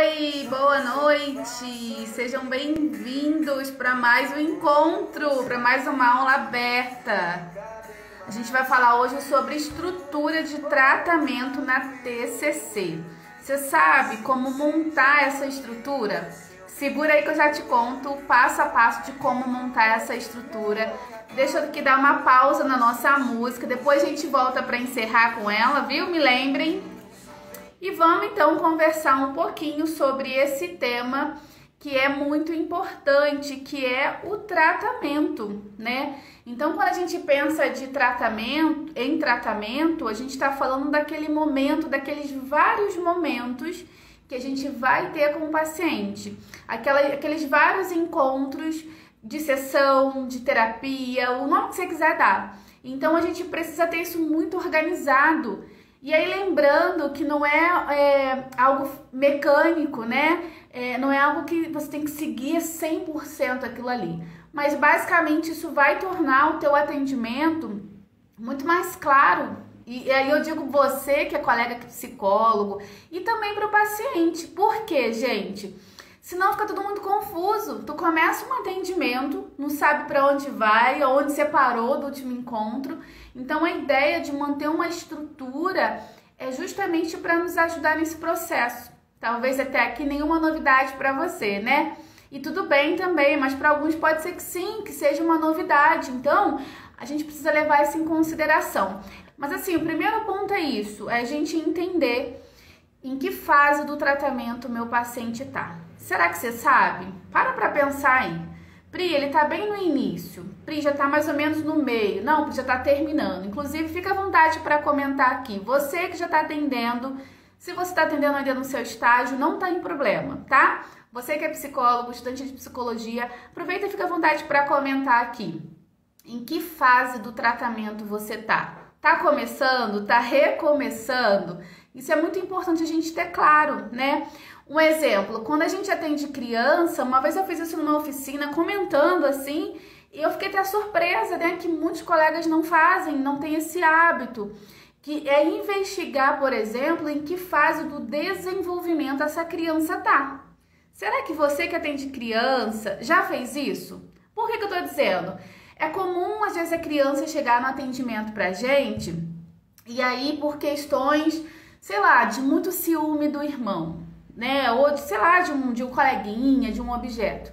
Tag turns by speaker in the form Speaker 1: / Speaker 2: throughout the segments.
Speaker 1: Oi, boa noite! Sejam bem-vindos para mais um encontro, para mais uma aula aberta. A gente vai falar hoje sobre estrutura de tratamento na TCC. Você sabe como montar essa estrutura? Segura aí que eu já te conto passo a passo de como montar essa estrutura. Deixa eu aqui dar uma pausa na nossa música, depois a gente volta para encerrar com ela, viu? Me lembrem. E vamos então conversar um pouquinho sobre esse tema que é muito importante, que é o tratamento, né? Então, quando a gente pensa de tratamento, a gente está falando daquele momento, daqueles vários momentos que a gente vai ter com o paciente, aqueles vários encontros de sessão, de terapia, o nome que você quiser dar. Então, a gente precisa ter isso muito organizado. E aí lembrando que não é algo mecânico, né? Não é algo que você tem que seguir 100% aquilo ali. Mas basicamente isso vai tornar o teu atendimento muito mais claro. E aí eu digo você que é colega psicólogo e também para o paciente. Por quê, gente? Senão fica todo mundo confuso. Tu começa um atendimento, não sabe para onde vai, onde você parou do último encontro. Então a ideia de manter uma estrutura é justamente para nos ajudar nesse processo. Talvez até aqui nenhuma novidade para você, né? E tudo bem também, mas para alguns pode ser que sim, que seja uma novidade. Então a gente precisa levar isso em consideração. Mas assim, o primeiro ponto é isso, é a gente entender em que fase do tratamento o meu paciente tá. Será que você sabe? Para pensar aí. Pri, ele tá bem no início. Pri, já tá mais ou menos no meio. Não, Pri, já tá terminando. Inclusive, fica à vontade para comentar aqui. Você que já tá atendendo, se você tá atendendo ainda no seu estágio, não tá em problema, tá? Você que é psicólogo, estudante de psicologia, aproveita e fica à vontade para comentar aqui. Em que fase do tratamento você tá? Tá começando? Tá recomeçando? Isso é muito importante a gente ter claro, né? Um exemplo, quando a gente atende criança, uma vez eu fiz isso numa oficina comentando assim, e eu fiquei até surpresa, né, que muitos colegas não fazem, não têm esse hábito, que é investigar, por exemplo, em que fase do desenvolvimento essa criança tá. Será que você que atende criança já fez isso? Por que eu tô dizendo? É comum, às vezes, a criança chegar no atendimento pra gente, e aí por questões, sei lá, de muito ciúme do irmão, né? Ou, sei lá, de um coleguinha, de um objeto.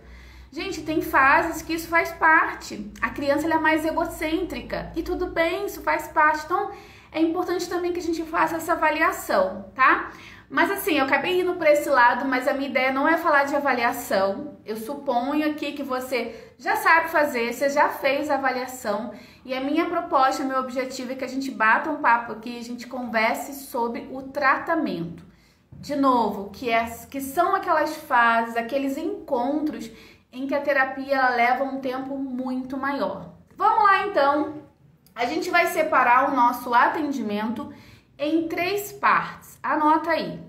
Speaker 1: Gente, tem fases que isso faz parte. A criança ela é mais egocêntrica e tudo bem, isso faz parte. Então, é importante também que a gente faça essa avaliação, tá? Mas assim, eu acabei indo para esse lado, mas a minha ideia não é falar de avaliação. Eu suponho aqui que você já sabe fazer, você já fez a avaliação. E a minha proposta, meu objetivo é que a gente bata um papo aqui, a gente converse sobre o tratamento. De novo, que são aquelas fases, aqueles encontros em que a terapia ela leva um tempo muito maior. Vamos lá então, a gente vai separar o nosso atendimento em 3 partes. Anota aí.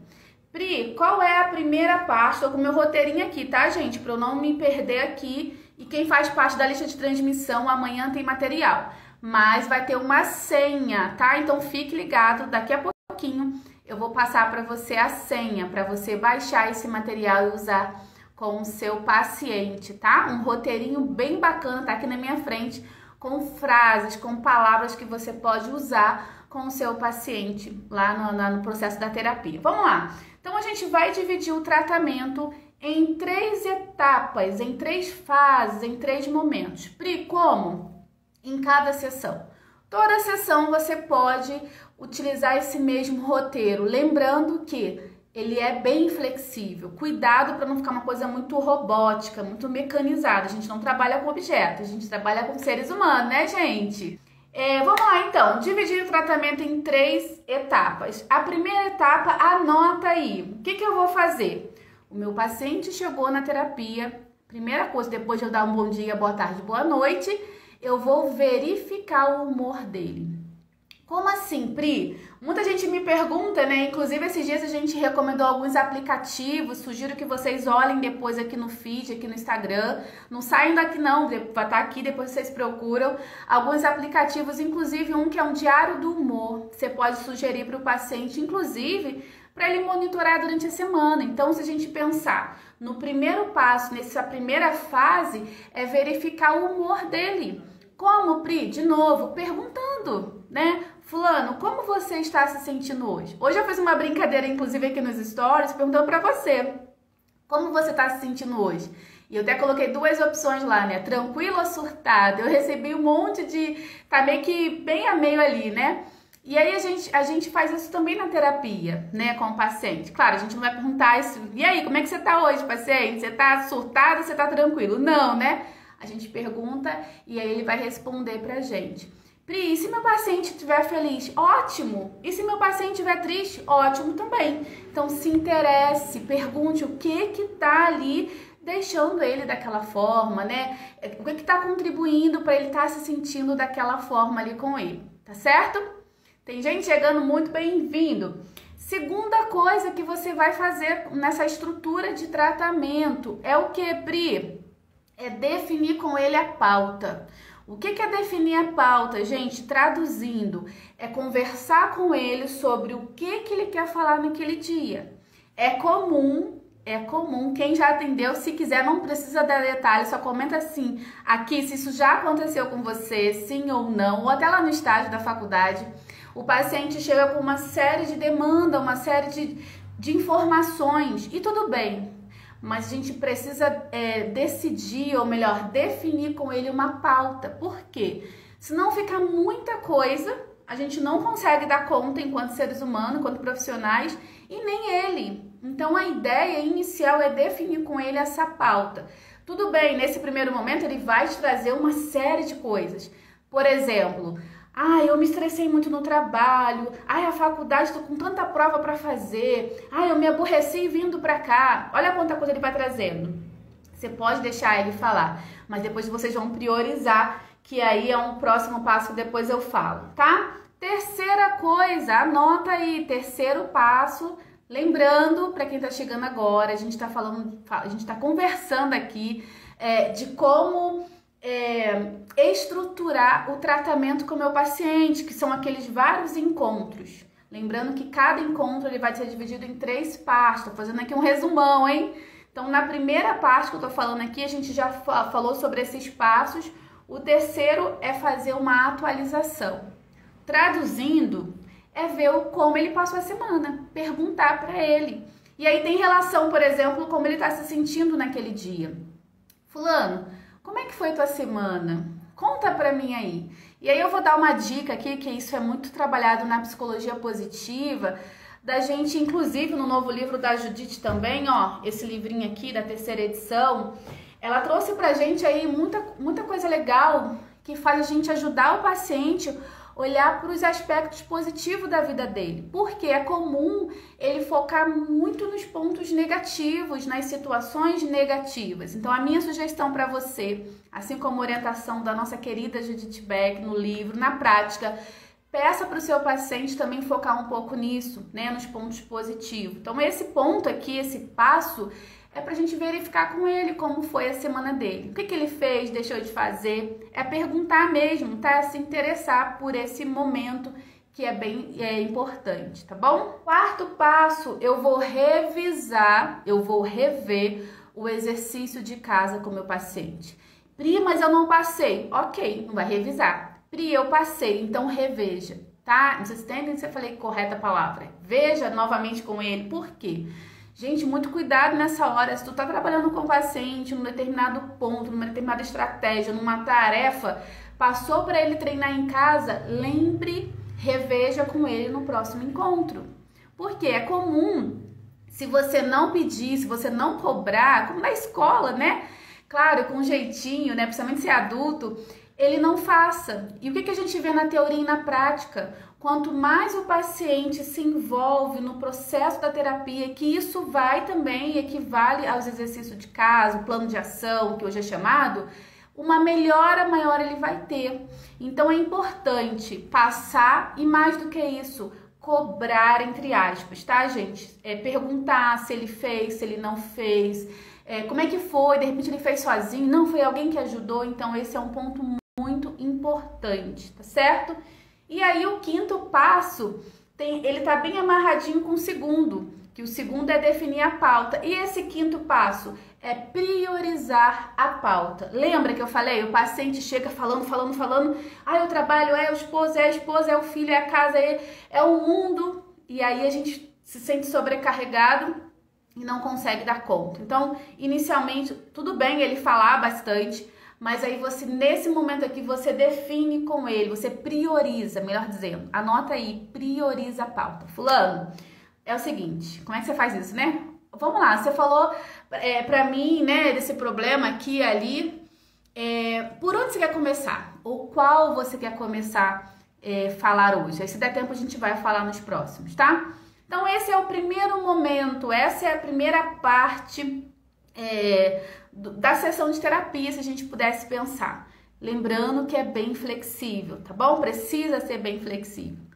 Speaker 1: Pri, qual é a primeira parte? Estou com o meu roteirinho aqui, tá, gente? Para eu não me perder aqui. E quem faz parte da lista de transmissão, amanhã tem material. Mas vai ter uma senha, tá? Então fique ligado, daqui a pouquinho eu vou passar para você a senha, para você baixar esse material e usar com o seu paciente, tá? Um roteirinho bem bacana, tá aqui na minha frente, com frases, com palavras que você pode usar com o seu paciente lá no processo da terapia. Vamos lá! Então, a gente vai dividir o tratamento em 3 etapas, em 3 fases, em 3 momentos. Pri, como? Em cada sessão. Toda sessão você pode utilizar esse mesmo roteiro, lembrando que ele é bem flexível. Cuidado para não ficar uma coisa muito robótica, muito mecanizada. A gente não trabalha com objetos, a gente trabalha com seres humanos, né, gente? Vamos lá, então. Dividir o tratamento em 3 etapas. A primeira etapa, anota aí. O que eu vou fazer? O meu paciente chegou na terapia. Primeira coisa, depois de eu dar um bom dia, boa tarde, boa noite, eu vou verificar o humor dele. Como assim, Pri? Muita gente me pergunta, né? Inclusive, esses dias a gente recomendou alguns aplicativos. Sugiro que vocês olhem depois aqui no feed, aqui no Instagram. Não saiam daqui não, vai estar aqui, depois vocês procuram. Alguns aplicativos, inclusive um que é um diário do humor. Você pode sugerir para o paciente, inclusive, para ele monitorar durante a semana. Então, se a gente pensar no primeiro passo, nessa primeira fase, é verificar o humor dele. Como, Pri? De novo, perguntando, né? Fulano, como você está se sentindo hoje? Hoje eu fiz uma brincadeira, inclusive, aqui nos stories, perguntando para você. Como você está se sentindo hoje? E eu até coloquei 2 opções lá, né? Tranquilo ou surtado? Eu recebi um monte de... Tá meio que bem a meio ali, né? E aí a gente faz isso também na terapia, né? Com o paciente. Claro, a gente não vai perguntar isso. E aí, como é que você tá hoje, paciente? Você tá surtado ou você tá tranquilo? Não, né? A gente pergunta e aí ele vai responder pra gente. Pri, e se meu paciente estiver feliz? Ótimo! E se meu paciente estiver triste? Ótimo também. Então se interesse, pergunte o que tá ali deixando ele daquela forma, né? O que tá contribuindo para ele estar se sentindo daquela forma ali com ele, tá certo? Tem gente chegando, muito bem-vindo. Segunda coisa que você vai fazer nessa estrutura de tratamento é o que, Pri? É definir com ele a pauta. O que é definir a pauta, gente? Traduzindo, é conversar com ele sobre o que ele quer falar naquele dia. É comum, quem já atendeu, se quiser, não precisa dar detalhes, só comenta assim, aqui, se isso já aconteceu com você, sim ou não, ou até lá no estágio da faculdade. O paciente chega com uma série de demandas, uma série de informações, e tudo bem. Mas a gente precisa decidir, ou melhor, definir com ele uma pauta. Por quê? Senão fica muita coisa, a gente não consegue dar conta enquanto seres humanos, enquanto profissionais, e nem ele. Então a ideia inicial é definir com ele essa pauta. Tudo bem, nesse primeiro momento ele vai te trazer uma série de coisas. Por exemplo, eu me estressei muito no trabalho. A faculdade, tô com tanta prova para fazer. Eu me aborreci vindo para cá. Olha quanta coisa ele vai trazendo. Você pode deixar ele falar, mas depois vocês vão priorizar, que aí é um próximo passo que depois eu falo, tá? Terceira coisa, anota aí, terceiro passo. Lembrando, para quem tá chegando agora, a gente tá conversando aqui de como estruturar o tratamento com o meu paciente, que são aqueles vários encontros. Lembrando que cada encontro ele vai ser dividido em 3 partes. Tô fazendo aqui um resumão, hein? Então, na primeira parte que eu tô falando aqui, a gente já falou sobre esses passos. O terceiro é fazer uma atualização. Traduzindo, é ver como ele passou a semana, perguntar para ele. E aí tem relação, por exemplo, como ele tá se sentindo naquele dia. Fulano, como é que foi tua semana? Conta pra mim aí. E aí eu vou dar uma dica aqui, que isso é muito trabalhado na psicologia positiva, da gente, inclusive no novo livro da Judith também, ó, esse livrinho aqui da 3ª edição, ela trouxe pra gente aí muita coisa legal que faz a gente ajudar o paciente olhar para os aspectos positivos da vida dele, porque é comum ele focar muito nos pontos negativos, nas situações negativas. Então a minha sugestão para você, assim como a orientação da nossa querida Judith Beck no livro, na prática, peça para o seu paciente também focar um pouco nisso, né, nos pontos positivos. Então esse ponto aqui, esse passo, é pra gente verificar com ele como foi a semana dele. O que ele fez, deixou de fazer. É perguntar mesmo, tá? Se interessar por esse momento que é bem importante, tá bom? Quarto passo, eu vou rever o exercício de casa com o meu paciente. Pri, mas eu não passei. Ok, não vai revisar. Pri, eu passei, então reveja, tá? Vocês entendem se eu falei correta a palavra? Veja novamente com ele. Por quê? Gente, muito cuidado nessa hora. Se tu tá trabalhando com o paciente num determinado ponto, numa determinada estratégia, numa tarefa, passou para ele treinar em casa, lembre, reveja com ele no próximo encontro. Porque é comum, se você não pedir, se você não cobrar, como na escola, né? Claro, com um jeitinho, né? Principalmente se é adulto, ele não faça. E o que a gente vê na teoria e na prática? Quanto mais o paciente se envolve no processo da terapia, que isso vai também, equivale aos exercícios de casa, o plano de ação, que hoje é chamado, uma melhora maior ele vai ter. Então é importante passar e, mais do que isso, cobrar, entre aspas, tá, gente? Perguntar se ele fez, se ele não fez, como é que foi, de repente ele fez sozinho, não foi alguém que ajudou, então esse é um ponto muito importante, tá certo? E aí o quinto passo, ele tá bem amarradinho com o segundo, que o segundo é definir a pauta. E esse quinto passo é priorizar a pauta. Lembra que eu falei? O paciente chega falando. Ah, o trabalho é o esposo, é a esposa, é o filho, é a casa, é o mundo. E aí a gente se sente sobrecarregado e não consegue dar conta. Então, inicialmente, tudo bem ele falar bastante, mas aí você, nesse momento aqui, você define com ele, você prioriza, melhor dizendo. Anota aí, prioriza a pauta. Fulano, é o seguinte, como é que você faz isso, né? Vamos lá, você falou pra mim, né, desse problema aqui e ali. Por onde você quer começar? Ou qual você quer começar a falar hoje? Aí, se der tempo, a gente vai falar nos próximos, tá? Então, esse é o primeiro momento, essa é a primeira parte da sessão de terapia, se a gente pudesse pensar. Lembrando que é bem flexível, tá bom? Precisa ser bem flexível.